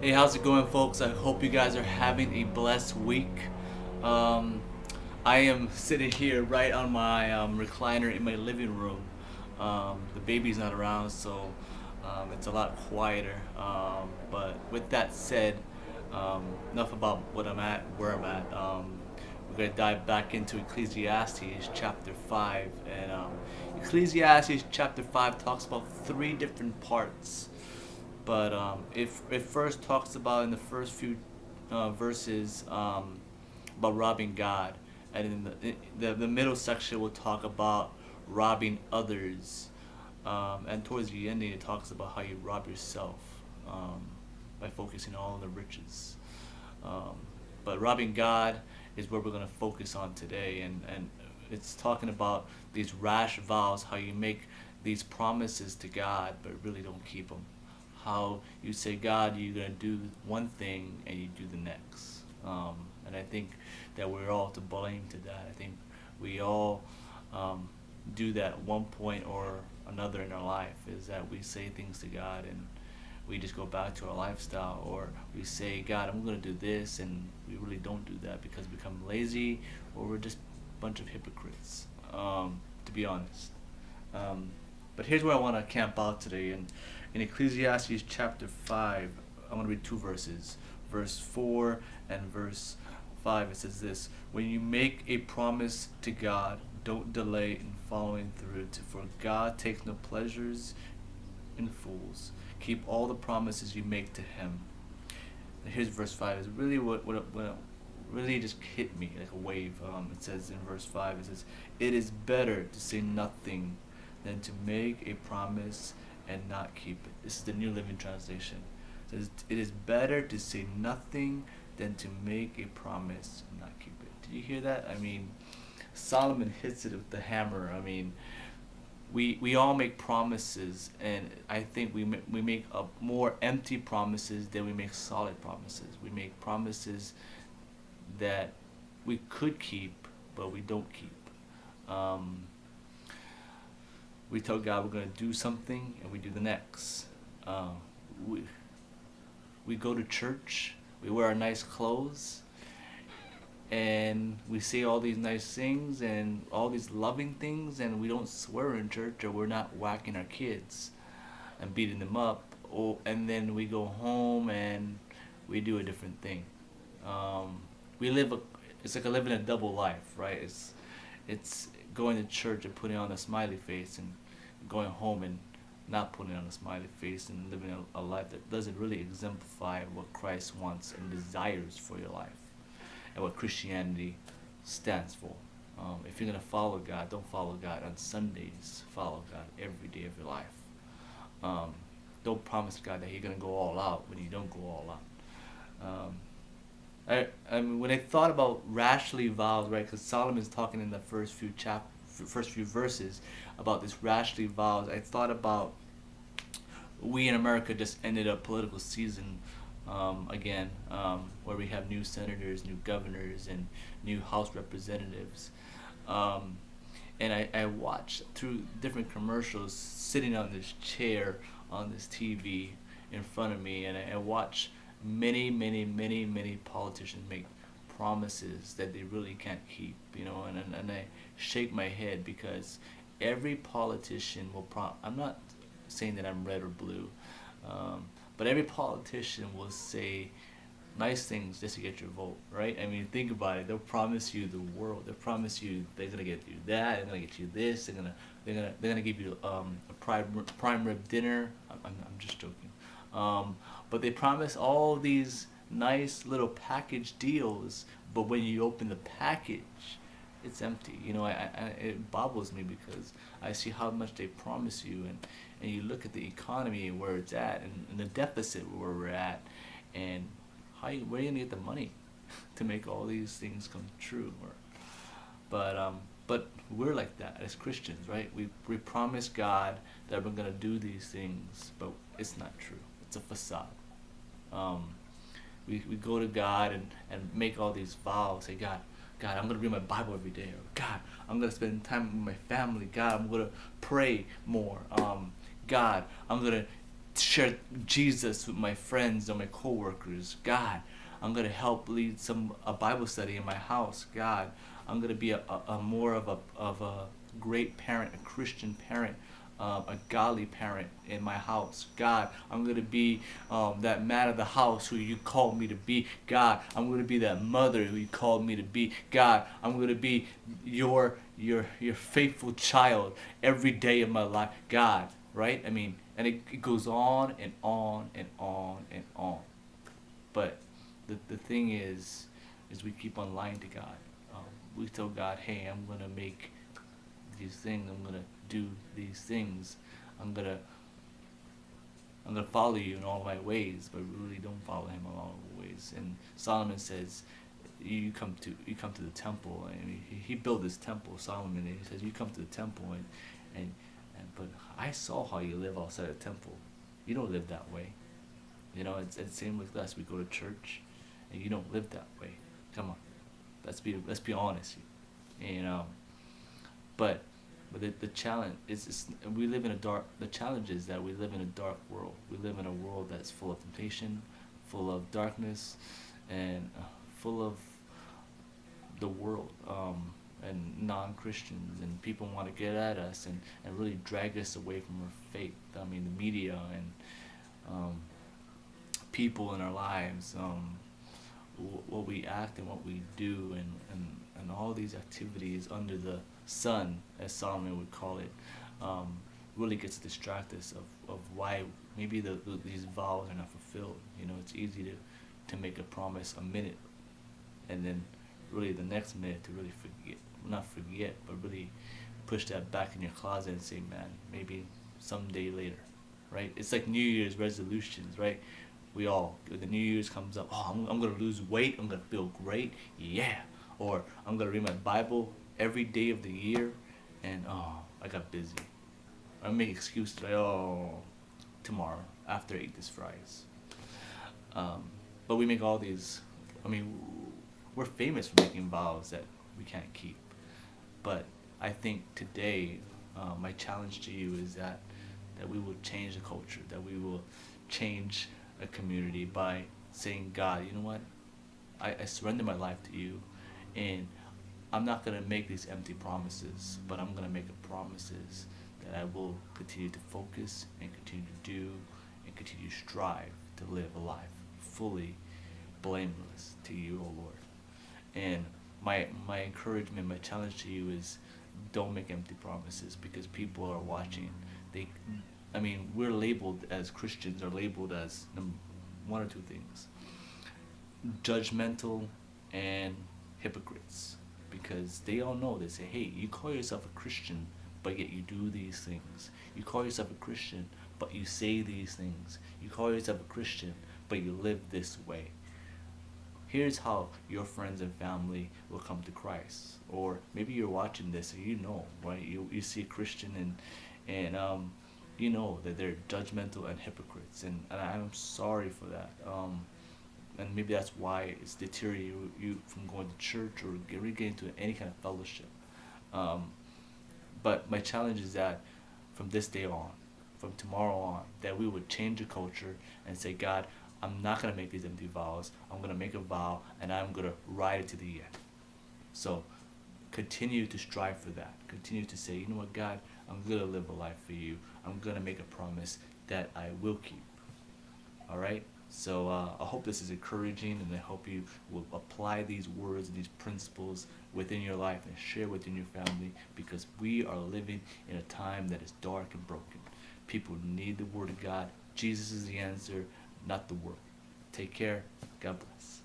Hey, how's it going, folks? I hope you guys are having a blessed week. Um, I am sitting here right on my recliner in my living room. The baby's not around, so it's a lot quieter. But with that said, enough about what I'm at, where I'm at. We're going to dive back into Ecclesiastes chapter 5. And Ecclesiastes chapter 5 talks about three different parts. But it first talks about in the first few verses about robbing God, and in the middle section will talk about robbing others, and towards the ending it talks about how you rob yourself um, by focusing on all the riches. Um, but robbing God is what we're going to focus on today, and it's talking about these rash vows, how you make these promises to God but really don't keep them. How you say, God, you're going to do one thing and you do the next. And I think that we're all to blame to that. I think we all um, do that at one point or another in our life, is that we say things to God and we just go back to our lifestyle, or we say, God, I'm going to do this, and we really don't do that because we become lazy, or we're just a bunch of hypocrites, to be honest. Um, but here's where I want to camp out today. In Ecclesiastes chapter 5, I want to read two verses. Verse 4 and verse 5, it says this: When you make a promise to God, don't delay in following through, for God takes no pleasures in fools. Keep all the promises you make to Him. And here's verse 5. It's really what really just hit me like a wave. It says in verse 5, it says, It is better to say nothing than to make a promise and not keep it. This is the New Living Translation. It says, It is better to say nothing than to make a promise and not keep it. Did you hear that? I mean, Solomon hits it with the hammer. I mean, we all make promises, and I think we make more empty promises than we make solid promises. We make promises that we could keep, but we don't keep. Um, we tell God we're going to do something, and we do the next. We we go to church, we wear our nice clothes, and we say all these nice things and all these loving things, and we don't swear in church, or we're not whacking our kids and beating them up. And then we go home and we do a different thing. We live it's like living a double life, right? It's going to church and putting on a smiley face, and going home and not putting on a smiley face, and living a life that doesn't really exemplify what Christ wants and desires for your life, and what Christianity stands for. If you're going to follow God, don't follow God on Sundays. Follow God every day of your life. Um, don't promise God that you're going to go all out when you don't go all out. I mean, when I thought about rashly vows, right? Because Solomon's talking in the first few verses about this rashly vows. I thought about we in America just ended a political season again, where we have new senators, new governors, and new House representatives. Um, and I watched through different commercials, sitting on this chair on this TV in front of me, and I watch many politicians make promises that they really can't keep, and I shake my head, because every politician will I'm not saying that I'm red or blue, but every politician will say nice things just to get your vote, right? I mean, think about it. They'll promise you the world. They'll promise you they're gonna get you that. They're gonna get you this. They're gonna give you a prime rib dinner. I'm just joking. But they promise all these nice little package deals. But when you open the package, it's empty. It boggles me, because I see how much they promise you, and you look at the economy where it's at, and the deficit where we're at, and where are you gonna get the money to make all these things come true? But we're like that as Christians, right? We promise God that we're gonna do these things, but it's not true. It's a facade. Um, we go to God and make all these vows. Say, God, I'm gonna read my Bible every day. Or God, I'm gonna spend time with my family. God, I'm gonna pray more. God, I'm gonna share Jesus with my friends or my coworkers. God, I'm gonna help lead a Bible study in my house. God, I'm gonna be a more of a great parent, a Christian parent, a godly parent in my house. God, I'm gonna be that man of the house who you called me to be. God, I'm gonna be that mother who you called me to be. God, I'm gonna be your faithful child every day of my life. God, right? I mean, and it goes on and on and on and on. But the thing is we keep on lying to God. We tell God, hey, I'm gonna make these things. I'm gonna do these things. I'm gonna I'm gonna follow you in all my ways, but we really don't follow Him in all the ways. And Solomon says, you come to the temple, and he built this temple, Solomon, and he says, you come to the temple, and but I saw how you live outside the temple. You don't live that way. You know, it's the same with us. We go to church, and you don't live that way. Come on, let's be honest. You know, but the challenge is we live in a dark. The challenge is that we live in a dark world. We live in a world that's full of temptation, full of darkness, and full of the world, and non-Christians, and people want to get at us and really drag us away from our faith. I mean, the media and people in our lives, what we act and what we do, and all these activities under the sun, as Solomon would call it, really gets to distract us of why maybe these vows are not fulfilled. You know, it's easy to make a promise a minute, and then really the next minute to really not forget, but really push that back in your closet and say, man, maybe someday later, right? It's like New Year's resolutions, right? The New Year's comes up, oh, I'm gonna lose weight, I'm gonna feel great, yeah. Or I'm gonna read my Bible every day of the year, and oh, I got busy. I make excuses like, oh, tomorrow after I eat this fries. But we make all these. I mean, we're famous for making vows that we can't keep. But I think today, my challenge to you is that we will change the culture, that we will change a community by saying, God, you know what? I surrender my life to you, and I'm not gonna make these empty promises, but I'm gonna make a promises that I will continue to focus and continue to do and continue to strive to live a life fully blameless to you, O Lord. And my encouragement, my challenge to you is, don't make empty promises, because people are watching. They, I mean, we're labeled as Christians, are labeled as one or two things: judgmental and hypocrites, because they all know. They say, hey, you call yourself a Christian, but yet you do these things. You call yourself a Christian, but you say these things. You call yourself a Christian, but you live this way. Here's how your friends and family will come to Christ. Or maybe you're watching this and you know, right? You see a Christian, and you know that they're judgmental and hypocrites, and I'm sorry for that. And maybe that's why it's deteriorating you from going to church or getting into any kind of fellowship. Um, but my challenge is that from this day on, from tomorrow on, that we would change the culture and say, God, I'm not going to make these empty vows. I'm going to make a vow, and I'm going to ride it to the end. So continue to strive for that. Continue to say, you know what, God, I'm going to live a life for you. I'm going to make a promise that I will keep. All right? So I hope this is encouraging, and I hope you will apply these words and these principles within your life and share within your family, because we are living in a time that is dark and broken. People need the Word of God. Jesus is the answer, not the world. Take care. God bless.